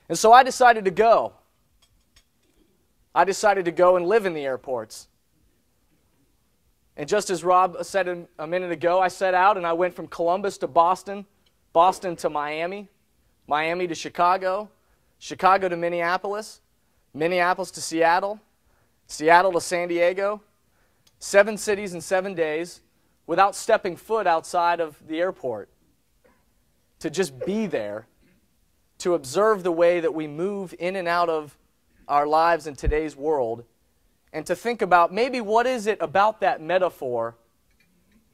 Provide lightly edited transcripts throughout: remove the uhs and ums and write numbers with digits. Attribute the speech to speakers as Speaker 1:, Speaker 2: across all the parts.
Speaker 1: And so I decided to go. I decided to go and live in the airports. And just as Rob said a minute ago, I set out and I went from Columbus to Boston, Boston to Miami, Miami to Chicago, Chicago to Minneapolis, Minneapolis to Seattle, Seattle to San Diego, 7 cities in 7 days without stepping foot outside of the airport. To just be there, to observe the way that we move in and out of our lives in today's world, and to think about maybe what is it about that metaphor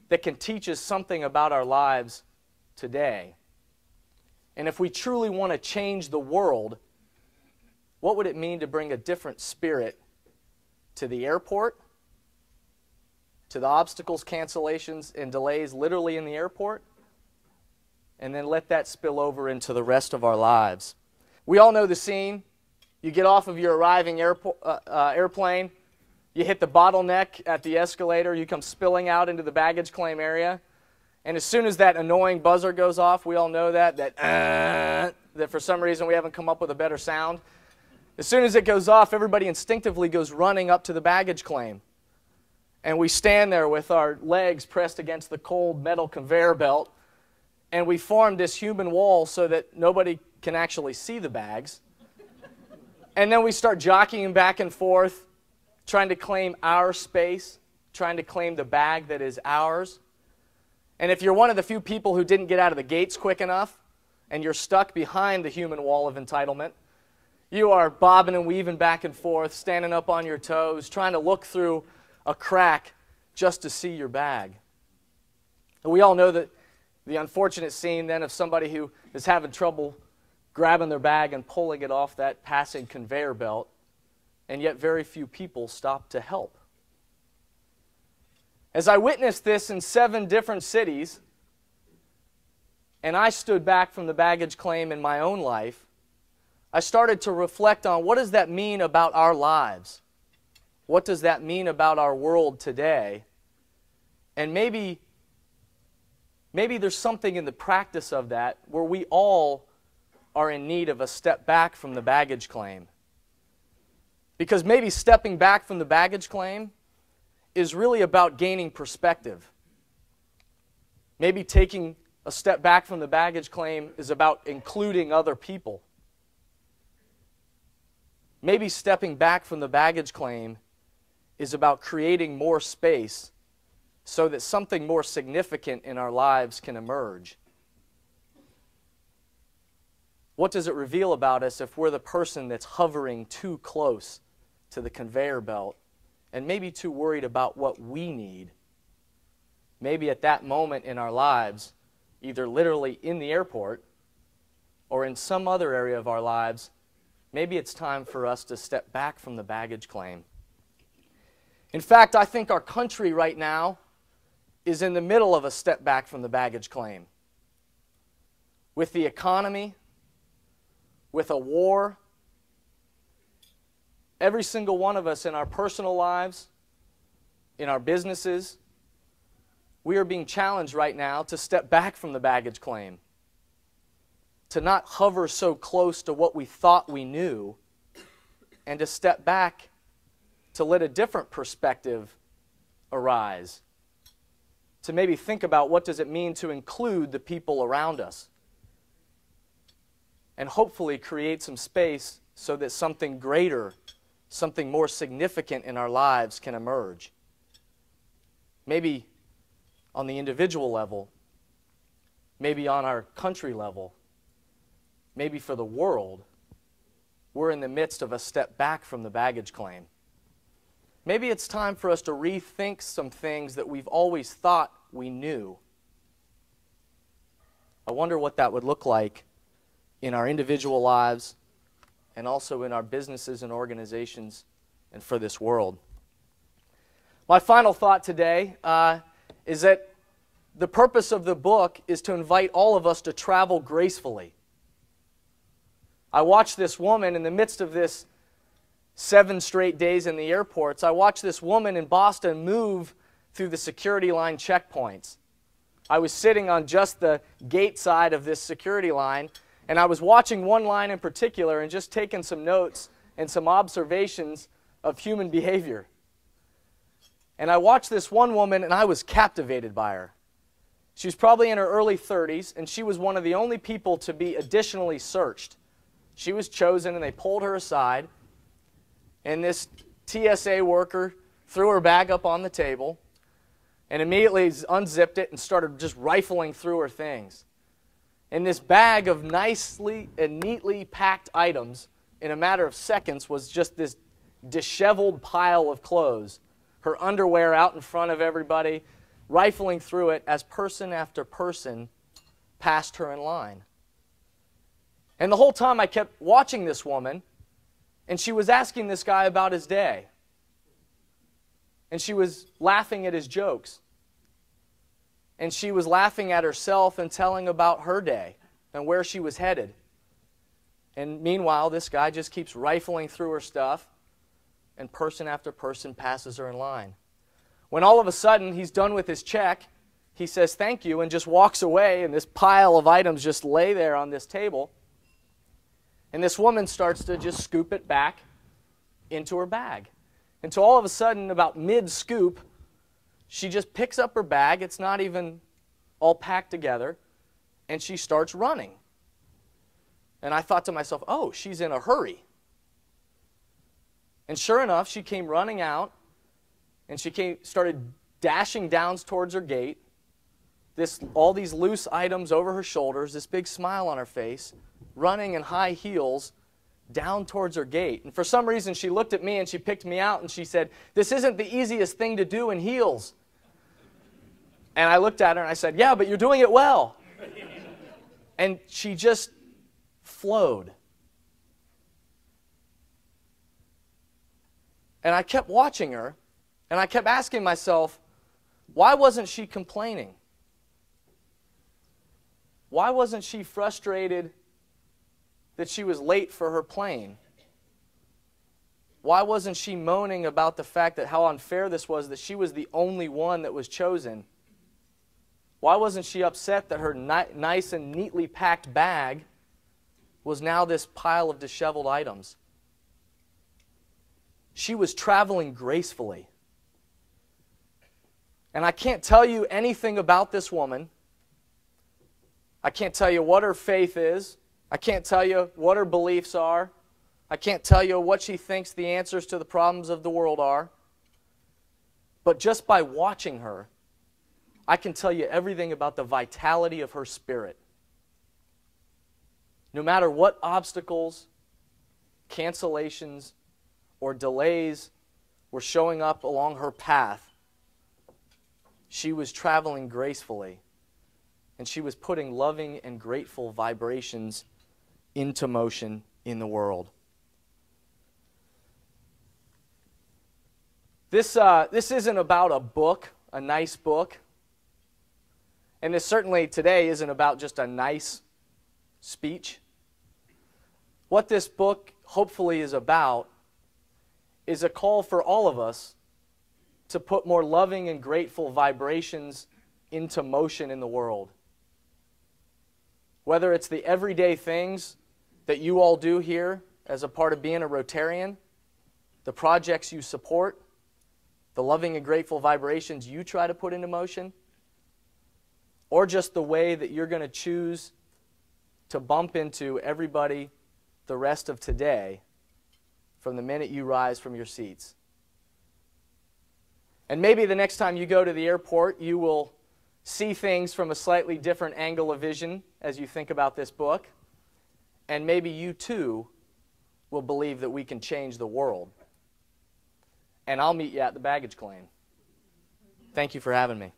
Speaker 1: that can teach us something about our lives today. And if we truly want to change the world, what would it mean to bring a different spirit to the airport, to the obstacles, cancellations, and delays literally in the airport, and then let that spill over into the rest of our lives? We all know the scene. You get off of your arriving airplane, you hit the bottleneck at the escalator, you come spilling out into the baggage claim area, and as soon as that annoying buzzer goes off, we all know that for some reason we haven't come up with a better sound. As soon as it goes off, everybody instinctively goes running up to the baggage claim. And we stand there with our legs pressed against the cold metal conveyor belt, and we form this human wall so that nobody can actually see the bags. And then we start jockeying back and forth, trying to claim our space, trying to claim the bag that is ours. And if you're one of the few people who didn't get out of the gates quick enough, and you're stuck behind the human wall of entitlement, you are bobbing and weaving back and forth, standing up on your toes, trying to look through a crack just to see your bag. And we all know that the unfortunate scene then of somebody who is having trouble grabbing their bag and pulling it off that passing conveyor belt, and yet very few people stop to help. As I witnessed this in 7 different cities, and I stood back from the baggage claim in my own life, I started to reflect on what does that mean about our lives? What does that mean about our world today? And maybe there's something in the practice of that where we all are in need of a step back from the baggage claim. Because maybe stepping back from the baggage claim is really about gaining perspective. Maybe taking a step back from the baggage claim is about including other people. Maybe stepping back from the baggage claim is about creating more space so that something more significant in our lives can emerge. What does it reveal about us if we're the person that's hovering too close to the conveyor belt and maybe too worried about what we need? Maybe at that moment in our lives, either literally in the airport or in some other area of our lives, maybe it's time for us to step back from the baggage claim. In fact, I think our country right now is in the middle of a step back from the baggage claim. With the economy, with a war, every single one of us in our personal lives, in our businesses, we are being challenged right now to step back from the baggage claim, to not hover so close to what we thought we knew, and to step back to let a different perspective arise, to maybe think about what does it mean to include the people around us, and hopefully create some space so that something greater, something more significant in our lives can emerge. Maybe on the individual level, maybe on our country level, maybe for the world, we're in the midst of a step back from the baggage claim. Maybe it's time for us to rethink some things that we've always thought we knew. I wonder what that would look like in our individual lives and also in our businesses and organizations and for this world. My final thought today is that the purpose of the book is to invite all of us to travel gracefully. I watched this woman in the midst of this 7 straight days in the airports. I watched this woman in Boston move through the security line checkpoints. I was sitting on just the gate side of this security line, And I was watching one line in particular and just taking some notes and some observations of human behavior. And I watched this one woman, and I was captivated by her. She was probably in her early 30s, and she was one of the only people to be additionally searched. She was chosen, and they pulled her aside, and this TSA worker threw her bag up on the table and immediately unzipped it and started just rifling through her things. And this bag of nicely and neatly packed items, in a matter of seconds, was just this disheveled pile of clothes. Her underwear out in front of everybody, rifling through it as person after person passed her in line. And the whole time I kept watching this woman, and she was asking this guy about his day. And she was laughing at his jokes. And she was laughing at herself and telling about her day and where she was headed. And meanwhile, this guy just keeps rifling through her stuff, and person after person passes her in line. When all of a sudden he's done with his check, he says thank you and just walks away, and this pile of items just lay there on this table. And this woman starts to just scoop it back into her bag. Until all of a sudden, about mid-scoop, she just picks up her bag. It's not even all packed together. And she starts running. And I thought to myself, oh, she's in a hurry. And sure enough, she came running out. And she started dashing down towards her gate. All these loose items over her shoulders, this big smile on her face, running in high heels down towards her gate. And for some reason, she looked at me and she picked me out and she said, this isn't the easiest thing to do in heels. And I looked at her and I said, yeah, but you're doing it well. And she just flowed. And I kept watching her, and I kept asking myself, why wasn't she complaining? Why wasn't she frustrated that she was late for her plane? Why wasn't she moaning about the fact that how unfair this was, that she was the only one that was chosen? Why wasn't she upset that her nice and neatly packed bag was now this pile of disheveled items? She was traveling gracefully. And I can't tell you anything about this woman. I can't tell you what her faith is. I can't tell you what her beliefs are. I can't tell you what she thinks the answers to the problems of the world are. But just by watching her, I can tell you everything about the vitality of her spirit. No matter what obstacles, cancellations, or delays were showing up along her path, she was traveling gracefully, and she was putting loving and grateful vibrations into motion in the world. This isn't about a book, a nice book. And this certainly today isn't about just a nice speech. What this book hopefully is about is a call for all of us to put more loving and grateful vibrations into motion in the world. Whether it's the everyday things that you all do here as a part of being a Rotarian, the projects you support, the loving and grateful vibrations you try to put into motion, or just the way that you're going to choose to bump into everybody the rest of today from the minute you rise from your seats. And maybe the next time you go to the airport, you will see things from a slightly different angle of vision as you think about this book. And maybe you too will believe that we can change the world. And I'll meet you at the baggage claim. Thank you for having me.